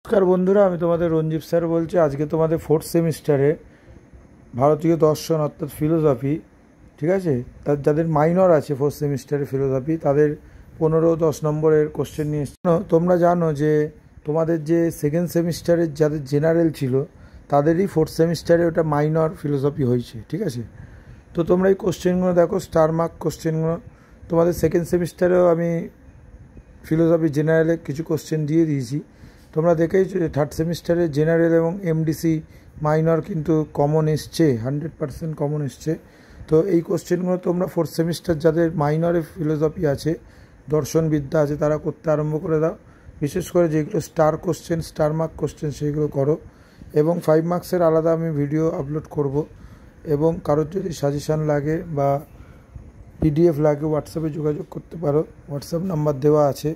নমস্কার বন্ধুরা, আমি তোমাদের রঞ্জিত স্যার বলছি। আজকে তোমাদের ফোর্থ সেমিস্টারে ভারতীয় দর্শন অর্থাৎ ফিলোসফি, ঠিক আছে, যাদের মাইনর আছে ফোর্থ সেমিস্টারে ফিলোসফি, তাদের 15-10 নম্বরের কোশ্চেন নিয়ে এসেছে। তোমরা জানো যে তোমাদের যে সেকেন্ড সেমিস্টারের যাদের জেনারেল ছিল তাদেরই ফোর্থ সেমিস্টারে ওটা মাইনর ফিলোসফি হয়েছে, ঠিক আছে। তো তোমরা এই কোশ্চেনগুলো দেখো, স্টার মার্ক কোশ্চেনগুলো। তোমাদের সেকেন্ড সেমিস্টারেও আমি ফিলোসফি জেনারেলে কিছু কোশ্চেন দিয়ে দিয়েছি। তোমরা দেখেইছো যে থার্ড সেমিস্টারে জেনারেল এবং এমডিসি মাইনর কিন্তু কমন এসছে, 100% কমন এসছে। তো এই কোশ্চেনগুলো তোমরা ফোর্থ সেমিস্টার যাদের মাইনরে ফিলোসফি আছে, দর্শনবিদ্যা আছে, তারা করতে আরম্ভ করে দাও। বিশেষ করে যেগুলো star question, star mark question, সেইগুলো করো। এবং 5 মার্কসের আলাদা আমি ভিডিও আপলোড করব। এবং কারোর যদি সাজেশান লাগে বা পিডিএফ লাগে, হোয়াটসঅ্যাপে যোগাযোগ করতে পারো, হোয়াটসঅ্যাপ নাম্বার দেওয়া আছে।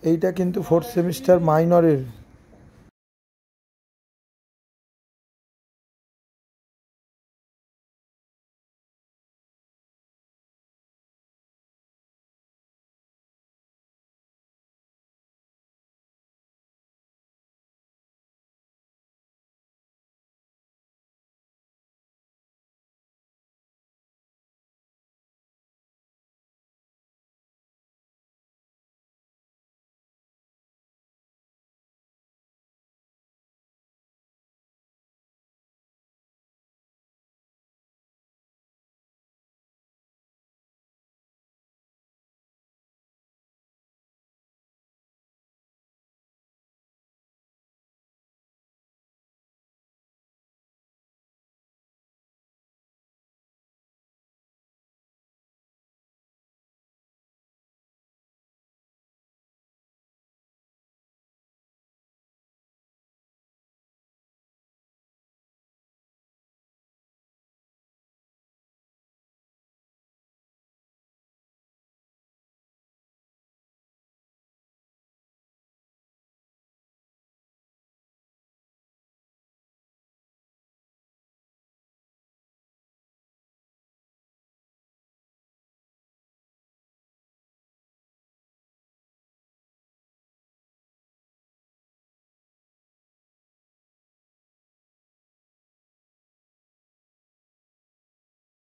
এইটা কিন্তু ফোর্থ সেমিস্টার মাইনরের